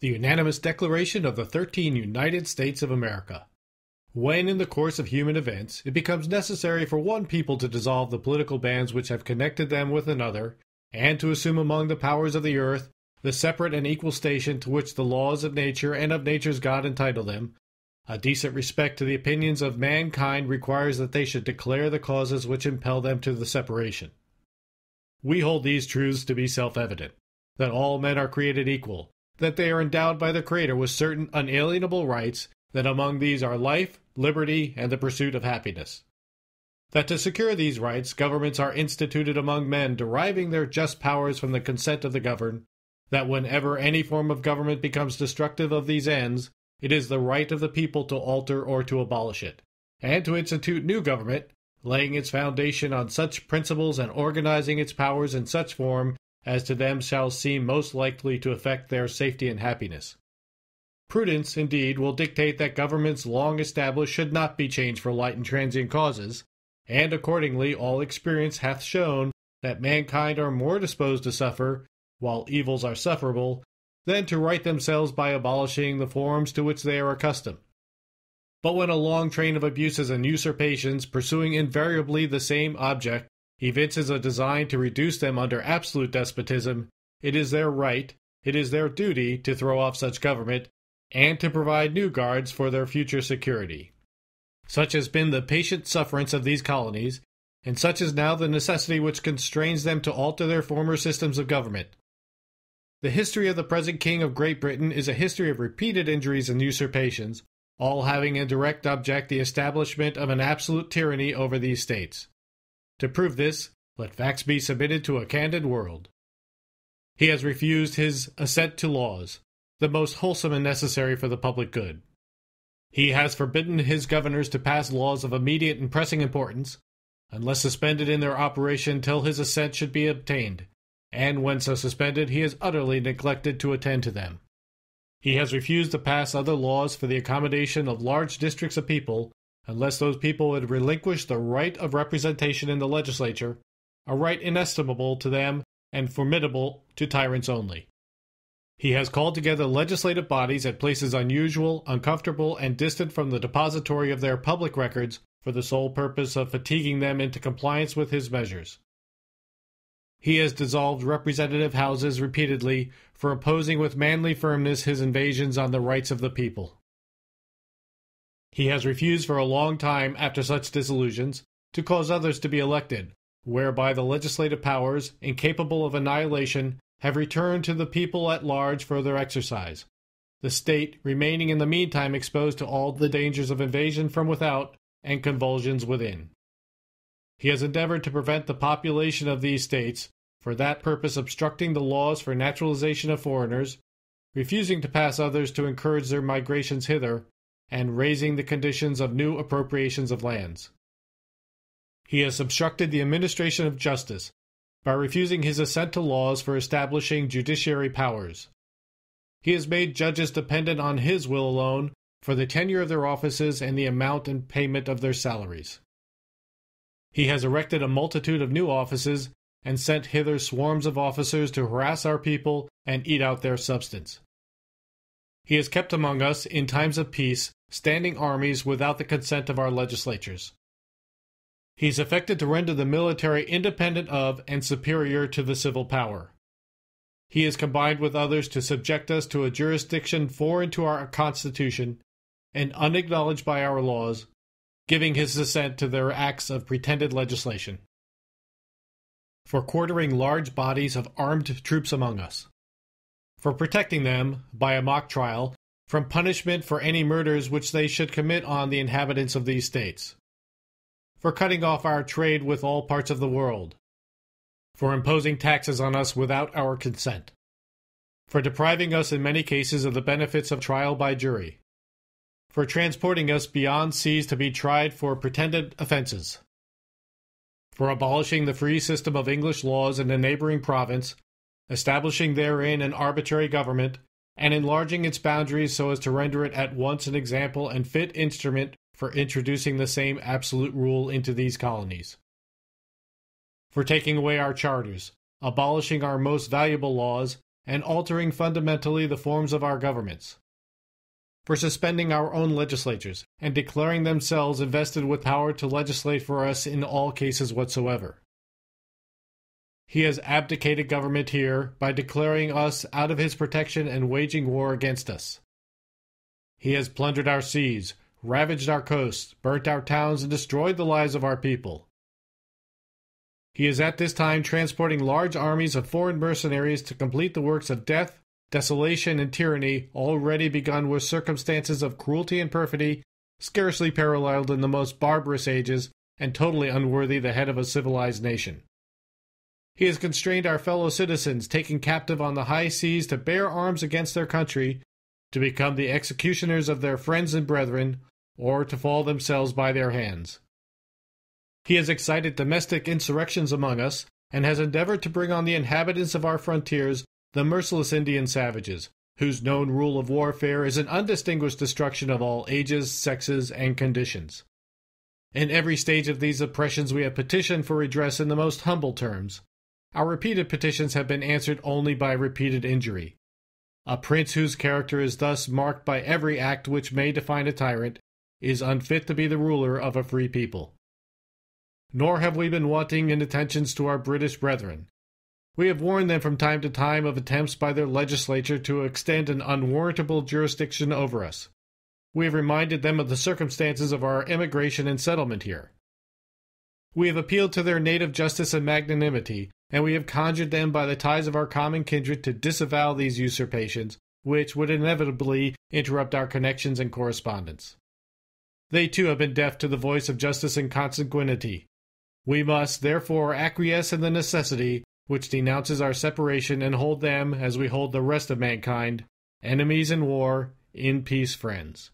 The unanimous declaration of the 13 United States of America. When in the course of human events it becomes necessary for one people to dissolve the political bands which have connected them with another, and to assume among the powers of the earth the separate and equal station to which the laws of nature and of nature's God entitle them, a decent respect to the opinions of mankind requires that they should declare the causes which impel them to the separation. We hold these truths to be self-evident, that all men are created equal, that they are endowed by the Creator with certain unalienable rights, that among these are life, liberty, and the pursuit of happiness. That to secure these rights, governments are instituted among men deriving their just powers from the consent of the governed, that whenever any form of government becomes destructive of these ends, it is the right of the people to alter or to abolish it, and to institute new government, laying its foundation on such principles and organizing its powers in such form as to them shall seem most likely to affect their safety and happiness. Prudence, indeed, will dictate that governments long established should not be changed for light and transient causes, and accordingly all experience hath shown that mankind are more disposed to suffer, while evils are sufferable, than to right themselves by abolishing the forms to which they are accustomed. But when a long train of abuses and usurpations, pursuing invariably the same object, evinces a design to reduce them under absolute despotism, it is their right, it is their duty to throw off such government, and to provide new guards for their future security. Such has been the patient sufferance of these colonies, and such is now the necessity which constrains them to alter their former systems of government. The history of the present King of Great Britain is a history of repeated injuries and usurpations, all having in direct object the establishment of an absolute tyranny over these states. To prove this, let facts be submitted to a candid world. He has refused his assent to laws, the most wholesome and necessary for the public good. He has forbidden his governors to pass laws of immediate and pressing importance, unless suspended in their operation till his assent should be obtained, and when so suspended he has utterly neglected to attend to them. He has refused to pass other laws for the accommodation of large districts of people, unless those people would relinquish the right of representation in the legislature, a right inestimable to them and formidable to tyrants only. He has called together legislative bodies at places unusual, uncomfortable, and distant from the depository of their public records for the sole purpose of fatiguing them into compliance with his measures. He has dissolved representative houses repeatedly for opposing with manly firmness his invasions on the rights of the people. He has refused for a long time, after such dissolutions, to cause others to be elected, whereby the legislative powers, incapable of annihilation, have returned to the people at large for their exercise, the state remaining in the meantime exposed to all the dangers of invasion from without and convulsions within. He has endeavored to prevent the population of these states, for that purpose obstructing the laws for naturalization of foreigners, refusing to pass others to encourage their migrations hither, and raising the conditions of new appropriations of lands. He has obstructed the administration of justice, by refusing his assent to laws for establishing judiciary powers. He has made judges dependent on his will alone for the tenure of their offices and the amount and payment of their salaries. He has erected a multitude of new offices and sent hither swarms of officers to harass our people and eat out their substance. He has kept among us, in times of peace, standing armies without the consent of our legislatures. He has affected to render the military independent of and superior to the civil power. He has combined with others to subject us to a jurisdiction foreign to our Constitution and unacknowledged by our laws, giving his assent to their acts of pretended legislation. For quartering large bodies of armed troops among us. For protecting them, by a mock trial, from punishment for any murders which they should commit on the inhabitants of these states. For cutting off our trade with all parts of the world, for imposing taxes on us without our consent, for depriving us in many cases of the benefits of trial by jury, for transporting us beyond seas to be tried for pretended offenses, for abolishing the free system of English laws in a neighboring province, establishing therein an arbitrary government, and enlarging its boundaries so as to render it at once an example and fit instrument for introducing the same absolute rule into these colonies. For taking away our charters, abolishing our most valuable laws, and altering fundamentally the forms of our governments, for suspending our own legislatures and declaring themselves invested with power to legislate for us in all cases whatsoever. He has abdicated government here by declaring us out of his protection and waging war against us. He has plundered our seas, ravaged our coasts, burnt our towns, and destroyed the lives of our people. He is at this time transporting large armies of foreign mercenaries to complete the works of death, desolation, and tyranny already begun with circumstances of cruelty and perfidy scarcely paralleled in the most barbarous ages and totally unworthy the head of a civilized nation. He has constrained our fellow citizens taken captive on the high seas to bear arms against their country, to become the executioners of their friends and brethren, or to fall themselves by their hands. He has excited domestic insurrections among us, and has endeavored to bring on the inhabitants of our frontiers the merciless Indian savages, whose known rule of warfare is an undistinguished destruction of all ages, sexes, and conditions. In every stage of these oppressions we have petitioned for redress in the most humble terms. Our repeated petitions have been answered only by repeated injury. A prince whose character is thus marked by every act which may define a tyrant is unfit to be the ruler of a free people. Nor have we been wanting in attentions to our British brethren. We have warned them from time to time of attempts by their legislature to extend an unwarrantable jurisdiction over us. We have reminded them of the circumstances of our emigration and settlement here. We have appealed to their native justice and magnanimity, and we have conjured them by the ties of our common kindred to disavow these usurpations, which would inevitably interrupt our connections and correspondence. They too have been deaf to the voice of justice and consanguinity. We must, therefore, acquiesce in the necessity which denounces our separation and hold them, as we hold the rest of mankind, enemies in war, in peace friends.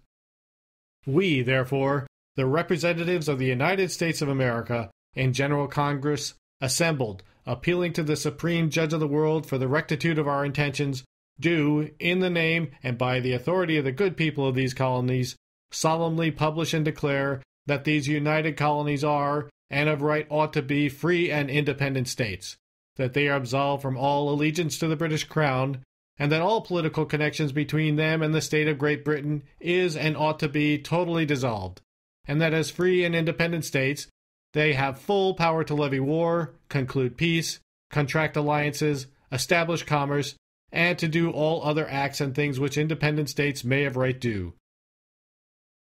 We, therefore, the representatives of the United States of America, in General Congress, assembled, appealing to the Supreme Judge of the world for the rectitude of our intentions, do, in the name and by the authority of the good people of these colonies, solemnly publish and declare that these united colonies are, and of right ought to be, free and independent states, that they are absolved from all allegiance to the British Crown, and that all political connections between them and the state of Great Britain is and ought to be totally dissolved, and that as free and independent states, they have full power to levy war, conclude peace, contract alliances, establish commerce, and to do all other acts and things which independent states may of right do.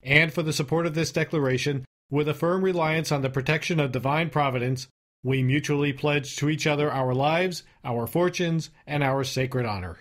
And for the support of this declaration, with a firm reliance on the protection of divine providence, we mutually pledge to each other our lives, our fortunes, and our sacred honor.